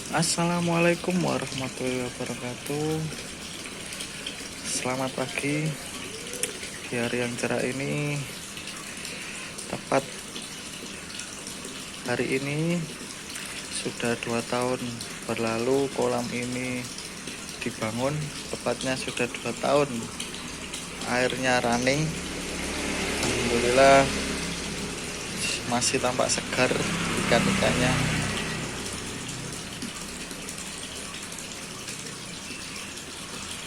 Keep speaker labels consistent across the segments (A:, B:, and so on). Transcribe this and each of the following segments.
A: Assalamualaikum warahmatullahi wabarakatuh. Selamat pagi di hari yang cerah ini. Tepat hari ini sudah 2 tahun berlalu kolam ini dibangun. Tepatnya sudah 2 tahun. Airnya running. Alhamdulillah masih tampak segar ikan-ikannya.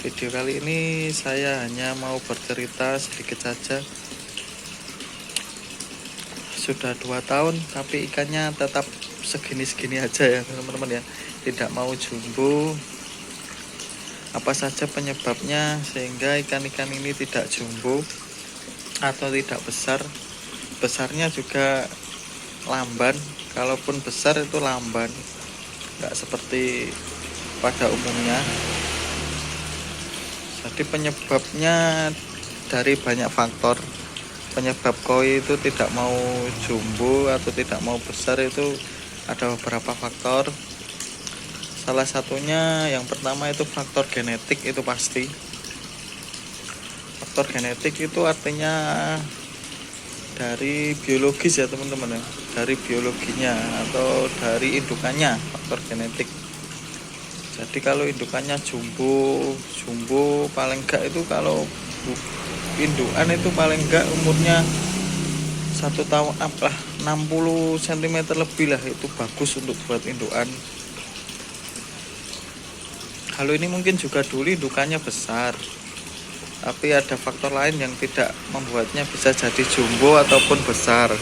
A: Video kali ini saya hanya mau bercerita sedikit saja. Sudah 2 tahun tapi ikannya tetap segini-segini aja ya teman-teman ya. Tidak mau jumbo. Apa saja penyebabnya sehingga ikan-ikan ini tidak jumbo atau tidak besar? Besarnya juga lamban. Kalaupun besar itu lamban, nggak seperti pada umumnya. Jadi penyebabnya dari banyak faktor. Penyebab koi itu tidak mau jumbo atau tidak mau besar itu ada beberapa faktor. Salah satunya yang pertama itu faktor genetik, itu pasti. Faktor genetik itu artinya dari biologis ya teman-teman ya. Dari biologinya atau dari indukannya, faktor genetik. Jadi kalau indukannya jumbo paling enggak itu kalau indukan itu paling enggak umurnya 1 tahun lah, 60 cm lebih lah, itu bagus untuk buat indukan. Kalau ini mungkin juga dulu indukannya besar, tapi ada faktor lain yang tidak membuatnya bisa jadi jumbo ataupun besar.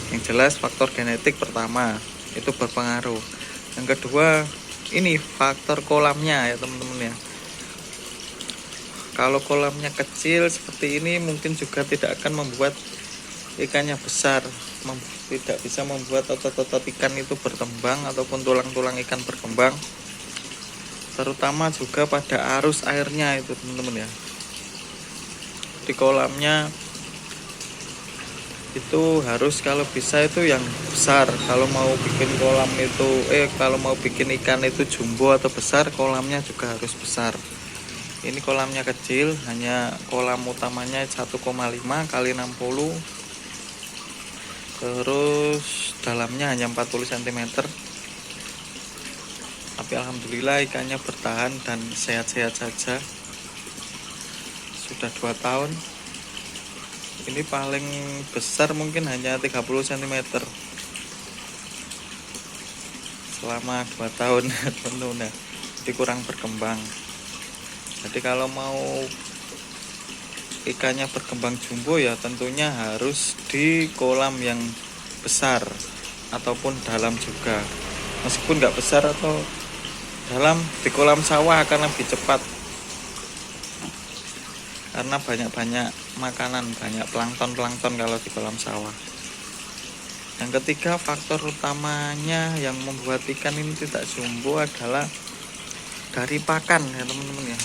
A: Yang jelas faktor genetik pertama itu berpengaruh. Yang kedua ini faktor kolamnya ya teman-teman ya. Kalau kolamnya kecil seperti ini mungkin juga tidak akan membuat ikannya besar, tidak bisa membuat otot-otot ikan itu berkembang ataupun tulang-tulang ikan berkembang. Terutama juga pada arus airnya itu teman-teman ya. Di kolamnya itu harus kalau bisa itu yang besar. Kalau mau bikin kolam itu kalau mau bikin ikan itu jumbo atau besar, kolamnya juga harus besar. Ini kolamnya kecil, hanya kolam utamanya 1,5 kali 60, terus dalamnya hanya 40 cm. Tapi alhamdulillah ikannya bertahan dan sehat-sehat saja. Sudah 2 tahun. Ini paling besar mungkin hanya 30 cm selama 2 tahun teman-teman. Jadi kurang berkembang. Jadi kalau mau ikannya berkembang jumbo ya tentunya harus di kolam yang besar ataupun dalam juga. Meskipun nggak besar atau dalam, di kolam sawah akan lebih cepat karena banyak-banyak makanan, banyak plankton kalau di kolam sawah. Yang ketiga faktor utamanya yang membuat ikan ini tidak jumbo adalah dari pakan ya teman-teman ya.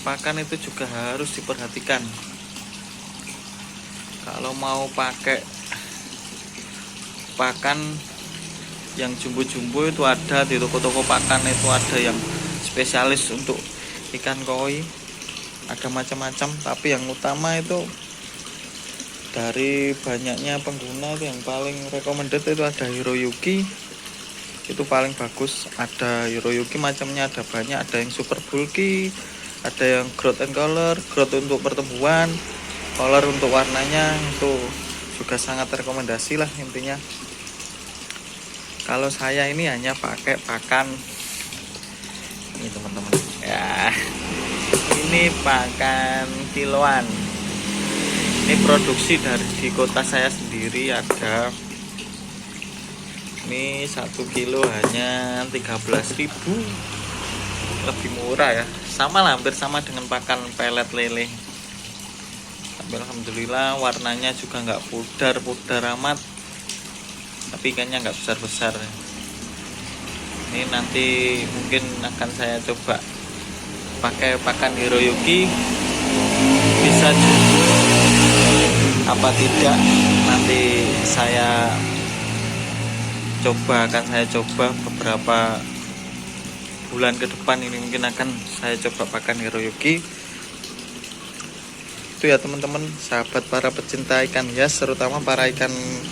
A: Pakan itu juga harus diperhatikan. Kalau mau pakai pakan yang jumbo-jumbo itu ada di toko-toko pakan, itu ada yang spesialis untuk ikan koi, ada macam-macam. Tapi yang utama itu dari banyaknya pengguna itu yang paling recommended itu ada Hiroyuki, itu paling bagus. Ada Hiroyuki macamnya ada banyak, ada yang super bulky, ada yang growth and color, growth untuk pertumbuhan, color untuk warnanya, itu juga sangat rekomendasi lah intinya. Kalau saya ini hanya pakai pakan ini teman-teman ya, ini pakan kiloan. Ini produksi dari di kota saya sendiri ada. Ini 1 kilo hanya 13.000, lebih murah ya. Sama lah, hampir sama dengan pakan pelet lele. Tapi alhamdulillah warnanya juga nggak pudar amat. Tapi ikannya nggak besar-besar. Ini nanti mungkin akan saya coba pakai pakan Hiroyuki, bisa jumbo apa tidak nanti saya akan saya coba beberapa bulan ke depan ini, mungkin akan saya coba pakan Hiroyuki itu ya teman-teman, sahabat para pecinta ikan hias, terutama para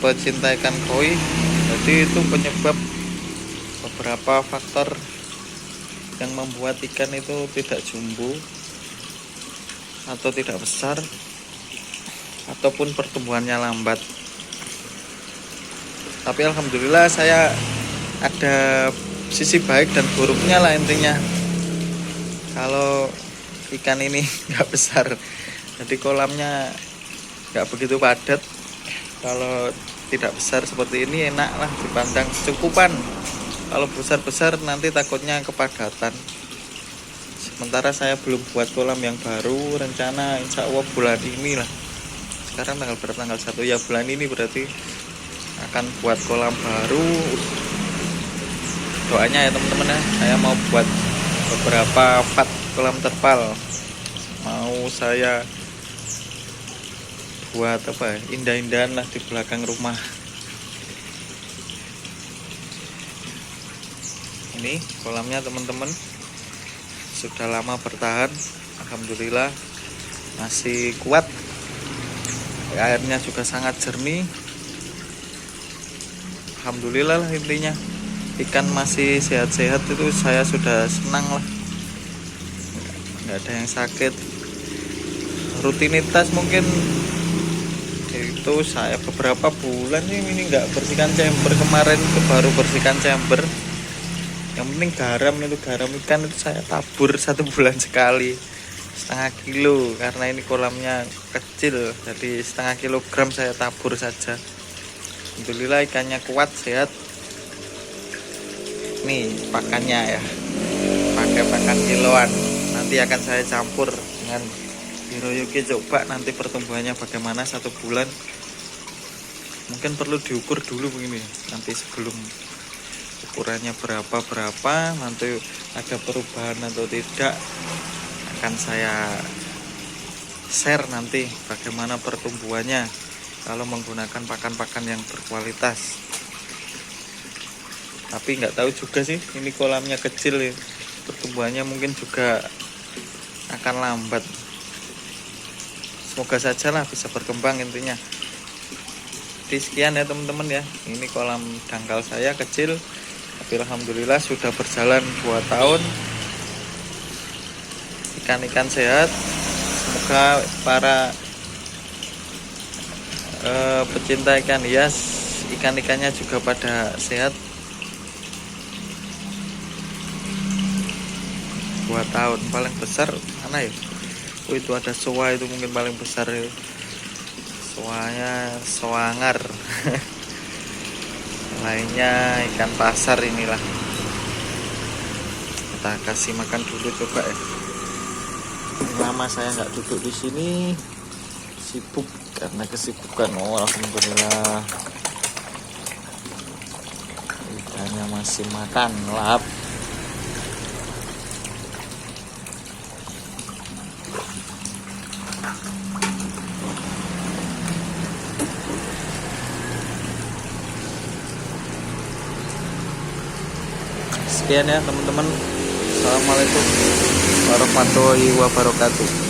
A: pecinta ikan koi. Jadi itu penyebab beberapa faktor yang membuat ikan itu tidak jumbo atau tidak besar ataupun pertumbuhannya lambat. Tapi alhamdulillah saya ada sisi baik dan buruknya lah intinya. Kalau ikan ini nggak besar, jadi kolamnya nggak begitu padat. Kalau tidak besar seperti ini enak lah dipandang, cukupan. Kalau besar-besar nanti takutnya kepadatan. Sementara saya belum buat kolam yang baru, rencana insya Allah bulan ini lah. Sekarang tanggal berapa? Tanggal 1 ya, bulan ini berarti akan buat kolam baru. Doanya ya teman-teman ya, saya mau buat beberapa fat kolam terpal. Mau saya buat apa ya, indah-indahan lah di belakang rumah. Ini kolamnya teman-teman, sudah lama bertahan, alhamdulillah masih kuat. Airnya juga sangat jernih, alhamdulillah lah intinya. Ikan masih sehat-sehat itu saya sudah senang lah, nggak ada yang sakit. Rutinitas mungkin itu saya beberapa bulan ini nggak bersihkan chamber. Kemarin itu baru bersihkan chamber. Yang penting garam ikan itu saya tabur 1 bulan sekali, setengah kilo, karena ini kolamnya kecil, jadi setengah kilogram saya tabur saja. Alhamdulillah ikannya kuat, sehat. Nih pakannya ya, pakai pakan kiloan, nanti akan saya campur dengan Hiroyuki. Coba nanti pertumbuhannya bagaimana 1 bulan. Mungkin perlu diukur dulu begini, nanti sebelum ukurannya berapa, nanti ada perubahan atau tidak akan saya share nanti bagaimana pertumbuhannya kalau menggunakan pakan-pakan yang berkualitas. Tapi nggak tahu juga sih, ini kolamnya kecil ya, pertumbuhannya mungkin juga akan lambat. Semoga saja lah bisa berkembang intinya. Jadi sekian ya teman-teman ya, ini kolam dangkal saya kecil, tapi alhamdulillah sudah berjalan 2 tahun. Ikan-ikan sehat. Semoga para pecinta ikan hias, ikan-ikannya juga pada sehat. 2 tahun paling besar mana ya? Oh itu ada soa, itu mungkin paling besar ya. Soanya soangar. Lainnya ikan pasar inilah. Kita kasih makan dulu coba ya. Lama saya nggak duduk di sini, sibuk karena kesibukan. Oh alhamdulillah ikannya masih makan lahap. Sekian ya teman-teman. Assalamualaikum warahmatullahi wabarakatuh.